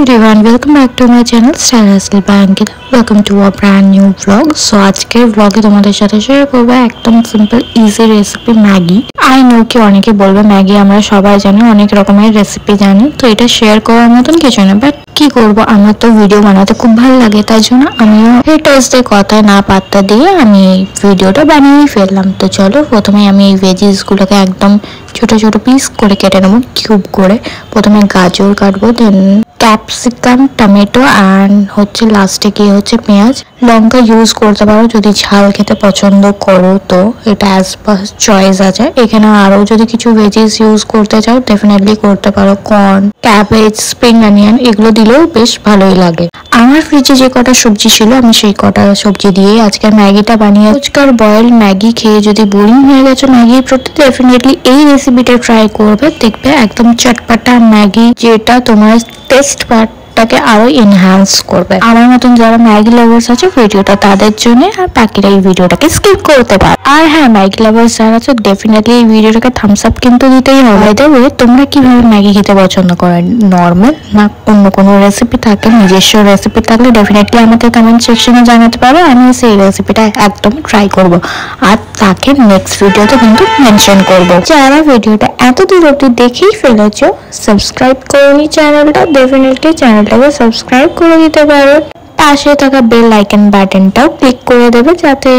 everyone, welcome back to my channel Style Hustle by Ankita. Welcome to a brand new vlog. So আজকের vlog-এ তোমাদের সাথে share করব একদম simple easy recipe Maggi. I know কি অনেকে বলবে ম্যাগি আমরা সবাই জানি, অনেক রকমের রেসিপি জানি, তো এটা শেয়ার করার মতন কিছু না। বাট কি করব, আমার তো ভিডিও বানাতে খুব ভালো লাগে, তাই জন্য আমিও হেটার্সদের কথায় না পাত্তা দিয়ে আমি এই ভিডিওটা বানিয়েই ফেললাম। তো চলো প্রথমে আমি এই ভেজিসগুলোকে একদম ছোট ছোট পিস করে কেটে নেবো, কিউব করে। প্রথমে গাজর কাটবো, দেন ক্যাপসিকাম, টমেটো অ্যান্ড হচ্ছে লাস্টে গিয়ে হচ্ছে পেঁয়াজ। লঙ্কা ইউজ করতে পারো যদি ঝাল খেতে পছন্দ করো, তো এটা অ্যাজ পার চয়েস আছে। এখানে আরো যদি কিছু ভেজিস ইউজ করতে চাও ডেফিনেটলি করতে পারো, কর্ন, ক্যাবেজ, স্প্রিং অনিয়ন এগুলো দিলেও বেশ ভালোই লাগে। আমার ফ্রিজে যে কটা সবজি ছিল আমি সেই কটা সবজি দিয়েই আজকের ম্যাগিটা বানিয়ে। আজকাল বয়েল ম্যাগি খেয়ে যদি বোরিং হয়ে গেছে ম্যাগির প্রতি, ডেফিনেটলি এই রেসিপিটা ট্রাই করবে, দেখবে একদম চটপাটা ম্যাগি, যেটা তোমার টেস্ট পার্টটাকে আরো এনহ্যান্স করবে। আমার মতন যারা ম্যাগি লাভার্স আছে ভিডিওটা তাদের জন্য, আর বাকিরা এই ভিডিওটাকে স্কিপ করতে পারে। আর হ্যাঁ, ম্যাগি লাভার্স যারা আছে ডেফিনেটলি এই ভিডিওটাকে থামস আপ কিন্তু দিতেই হবে। দেবে তোমরা কিভাবে ম্যাগি খেতে পছন্দ করো, নর্মাল না অন্য কোনো রেসিপি থাকে, নিজস্ব রেসিপি থাকলে ডেফিনেটলি আমাকে কমেন্ট সেকশনে জানাতে পারো, আমি সেই রেসিপিটা একদম ট্রাই করব আর তাকে নেক্সট ভিডিওতে কিন্তু মেনশন করব। যারা ভিডিওটা এত দূর অবধি দেখেই ফেলেছো, সাবস্ক্রাইব করোনি চ্যানেলটা, ডেফিনেটলি চ্যানেলটাকে সাবস্ক্রাইব করে দিতে পারো। পাশে থাকা বেল আইকন বাটনটাও ক্লিক করে দেবে, যাতে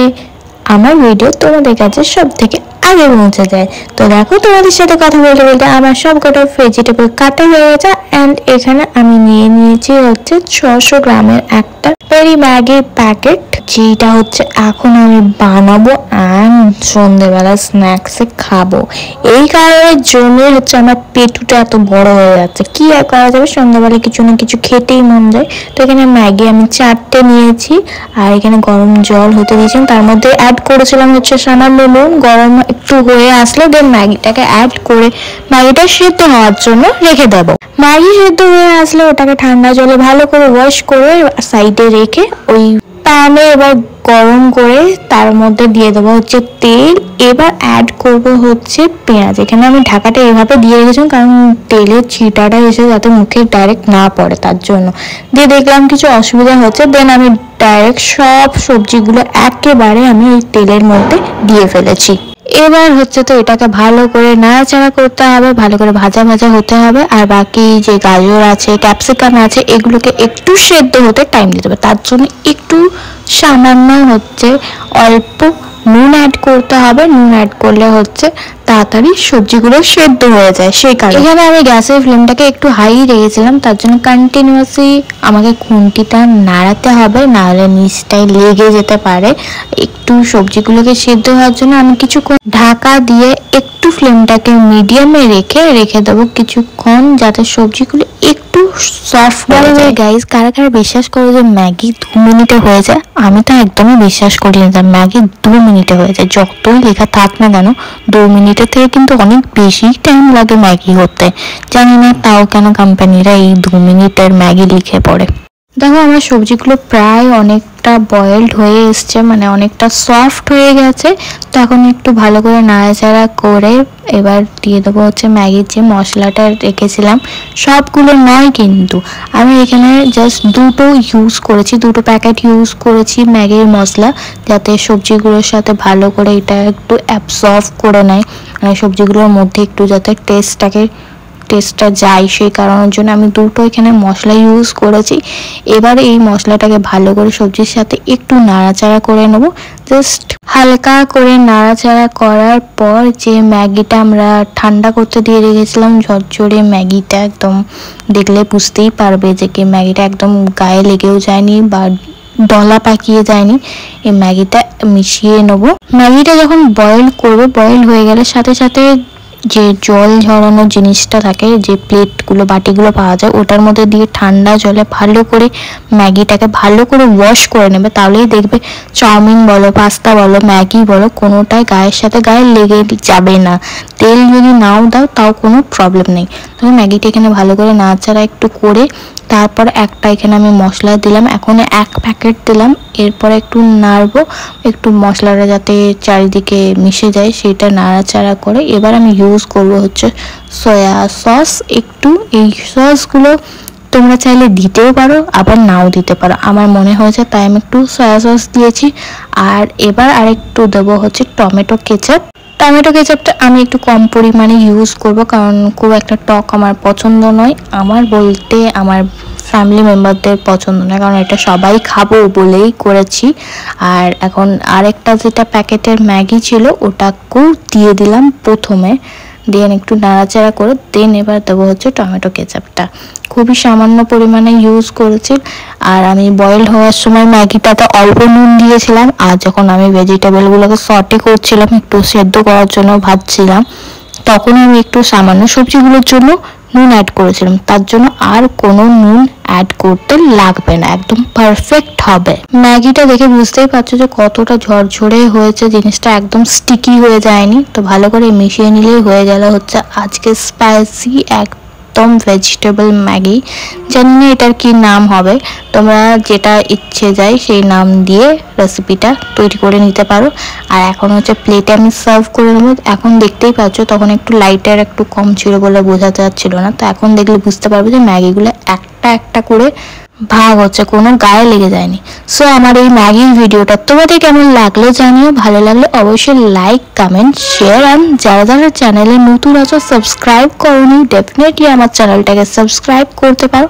আমার ভিডিও তোমাদের কাছে সব থেকে আগে পৌঁছে যায়। তো দেখো, তোমাদের সাথে কথা বলতে বলতে আমার সব কটা ভেজিটেবল কাটা হয়ে গেছে। অ্যান্ড এখানে আমি নিয়েছি হচ্ছে 600 গ্রামের একটা পেরি ম্যাগির প্যাকেট, যেটা হচ্ছে এখন আমি বানাবো অ্যান্ড সন্ধ্যেবেলা স্ন্যাক্সে খাবো। এই কারণের জন্য হচ্ছে আমার পেটুটা এত বড় হয়ে যাচ্ছে। কি আর করা যাবে, সন্ধ্যাবেলা কিছু না কিছু খেতেই মন যায়। তো এখানে ম্যাগি আমি 4টে নিয়েছি, আর এখানে গরম জল হতে দিয়েছিলাম, তার মধ্যে অ্যাড করেছিলাম হচ্ছে সামান্য নুন। গরম একটু হয়ে আসলে দেন ম্যাগিটাকে অ্যাড করে ম্যাগিটা সেদ্ধ হওয়ার জন্য রেখে দেবো। ম্যাগি সেদ্ধ হয়ে আসলে ওটাকে ঠান্ডা জলে ভালো করে ওয়াশ করে সাইডে রেখে ওই প্যানে এবার গরম করে তার মধ্যে দিয়ে দেবো হচ্ছে তেল। এবার অ্যাড করব হচ্ছে পেঁয়াজ। এখানে আমি ঢাকাটা এভাবে দিয়ে রেখেছিলাম কারণ তেলের ছিটাটা এসে যাতে মুখে ডাইরেক্ট না পড়ে, তার জন্য। দিয়ে দেখলাম কিছু অসুবিধা হচ্ছে, দেন আমি ডাইরেক্ট সব সবজিগুলো একেবারে আমি এই তেলের মধ্যে দিয়ে ফেলেছি। এবার হচ্ছে তো এটাকে ভালো করে নাড়াচাড়া করতে হবে, ভালো করে ভাজা ভাজা হতে হবে। আর বাকি যে গাজর আছে, ক্যাপসিকাম আছে, এগুলোকে একটু সেদ্ধ হতে টাইম দিতে হবে। তার জন্য একটু সামান্য হচ্ছে অল্প নুন অ্যাড করতে হবে। নুন অ্যাড করলে হচ্ছে তাড়াতাড়ি সবজিগুলো সেদ্ধ হয়ে যায়, সেই কারণে। এখানে আমি গ্যাসের ফ্লেমটাকে একটু হাই রেখেছিলাম, তার জন্য কন্টিনিউয়াসলি আমাকে খুন্তিটা নাড়াতে হবে, নাহলে নিচটায় লেগে যেতে পারে। একটু সবজিগুলোকে সেদ্ধ হওয়ার জন্য আমি কিছুক্ষণ ঢাকা দিয়ে একটু ফ্লেমটাকে মিডিয়ামে রেখে দেবো কিছুক্ষণ, যাতে সবজিগুলো একটু সফট হয়ে যায়। গাইস, কারা কারা বিশ্বাস করো যে ম্যাগি 2 মিনিটে হয়ে যায়? আমি তো একদমই বিশ্বাস করি না ম্যাগি 2 মিনিটে হয়ে যায়। যতই লেখা থাক না কেন, 2 মিনিটের থেকে কিন্তু অনেক বেশি টাইম লাগে ম্যাগি হতে। জানি না তাও কেন কোম্পানিরা এই 2 মিনিটের ম্যাগি লিখে পড়ে। দেখো, আমার সবজিগুলো প্রায় অনেকটা বয়েলড হয়ে এসছে, মানে অনেকটা সফট হয়ে গেছে। তো এখন একটু ভালো করে নাড়াচাড়া করে এবার দিয়ে দেবো হচ্ছে ম্যাগির যে মশলাটা রেখেছিলাম। সবগুলো নয় কিন্তু, আমি এখানে জাস্ট 2টো ইউজ করেছি, 2টো প্যাকেট ইউজ করেছি ম্যাগির মশলা, যাতে সবজিগুলোর সাথে ভালো করে এটা একটু অ্যাবসর্ব করে নেয়, মানে সবজিগুলোর মধ্যে একটু যাতে টেস্টটা যায়, সেই কারণের জন্য আমি 2টো এখানে মশলা ইউজ করেছি। এবার এই মশলাটাকে ভালো করে সবজির সাথে একটু নাড়াচাড়া করে নেব। জাস্ট হালকা করে নাড়াচাড়া করার পর যে ম্যাগিটা আমরা ঠান্ডা করতে দিয়ে রেখেছিলাম, ঝরঝরে ম্যাগিটা, একদম দেখলে বুঝতেই পারবে যে কি ম্যাগিটা একদম গায়ে লেগেও যায়নি বা দলা পাকিয়ে যায়নি। এই ম্যাগিটা মিশিয়ে নেব। ম্যাগিটা যখন বয়েল করবে, বয়েল হয়ে গেলে সাথে সাথে যে জল ঝরানো জিনিসটা থাকে, যে প্লেটগুলো বাটিগুলো পাওয়া যায়, ওটার মধ্যে দিয়ে ঠান্ডা জলে ভালো করে ম্যাগিটাকে ভালো করে ওয়াশ করে নেবে। তাহলেই দেখবে চাউমিন বলো, পাস্তা বলো, ম্যাগি বলো, কোনোটাই গায়ের সাথে গায়ে লেগে যাবে না। তেল যদি নাও দাও তাও কোনো প্রবলেম নেই। তবে ম্যাগিটা এখানে ভালো করে নাড়াচাড়া একটু করে তারপর একটা এখানে আমি মশলা দিলাম, এখন 1 প্যাকেট দিলাম। এরপর একটু নাড়বো, একটু মশলাটা যাতে চারিদিকে মিশে যায়, সেটা নাড়াচাড়া করে এবার আমি ইউজ করব হচ্ছে সয়া সস একটু। এই সসগুলো তোমরা চাইলে দিতেও পারো আবার নাও দিতে পারো, আমার মনে হয়েছে তাই আমি একটু সয়া সস দিয়েছি। আর এবার আরেকটু দেবো হচ্ছে টমেটো কেচাপ। টমেটো কেচাপটা আমি একটু কম পরিমাণে ইউজ করব, কারণ খুব একটা টক আমার পছন্দ নয়, আমার বলতে আমার ফ্যামিলি মেম্বারদের পছন্দ নয়, কারণ এটা সবাই খাবো বলেই করেছি। আর এখন আরেকটা যেটা প্যাকেটের ম্যাগি ছিল ওটাকেও দিয়ে দিলাম প্রথমে, দিয়ে একটু নাড়াচাড়া করে দেন এবার দেবো হচ্ছে টমেটো কেচাপটা। খুবই সামান্য পরিমাণে ইউজ করেছি। আর আমি বয়েল হওয়ার সময় ম্যাগিটাতে অল্প নুন দিয়েছিলাম, আর যখন আমি ভেজিটেবলগুলোকে সটে করছিলাম একটু সেদ্ধ করার জন্য ভাজছিলাম, তখন আমি একটু সামান্য সবজিগুলোর জন্য নুন অ্যাড করেছিলাম, তার জন্য আর কোনো নুন অ্যাড করতে লাগবে না, একদম পারফেক্ট হবে। ম্যাগিটা দেখে বুঝতেই পারছো যে কতটা ঝরঝরে হয়েছে, জিনিসটা একদম স্টিকি হয়ে যায়নি। তো ভালো করে মিশিয়ে নিলেই হয়ে গেল হচ্ছে আজকে স্পাইসি একদম ভেজিটেবল ম্যাগি। জানি না এটার কি নাম হবে, তোমরা যেটা ইচ্ছে যায় সেই নাম দিয়ে রেসিপিটা তৈরি করে নিতে পারো। আর এখন হচ্ছে প্লেটে আমি সার্ভ করে নেবো। এখন দেখতেই পাচ্ছ তখন একটু লাইটার একটু কম ছিল বলে বোঝাতে যাচ্ছিল না, তো এখন দেখলে বুঝতে পারবে যে ম্যাগিগুলো একটা একটা করে ভাগ হচ্ছে, কোনো গায়ে লেগে যায়নি। সো আমার এই ম্যাগির ভিডিওটা তোমাদের কেমন লাগলো জানিও, ভালো লাগলে অবশ্যই লাইক কমেন্ট শেয়ার, অ্যান্ড যারা যারা চ্যানেলে নতুন আছো সাবস্ক্রাইব করোনি ডেফিনেটলি আমার চ্যানেলটাকে সাবস্ক্রাইব করতে পারো।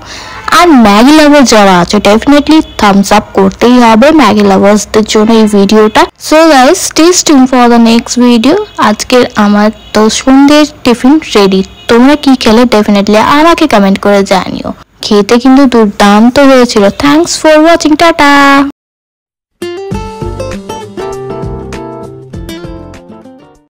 আর ম্যাগি লাভার যারা আছে ডেফিনেটলি থামস আপ করতেই হবে ম্যাগি লাভার্সদের জন্য এই ভিডিওটা। So guys stay tuned for the next video. আজকের আমার তো সন্ধ্যের টিফিন রেডি, তোমরা কি খেলে ডেফিনেটলি আমাকে কমেন্ট করে জানিও। খেতে কিন্তু দুর্দান্ত হয়েছিল। Thanks for watching, tata.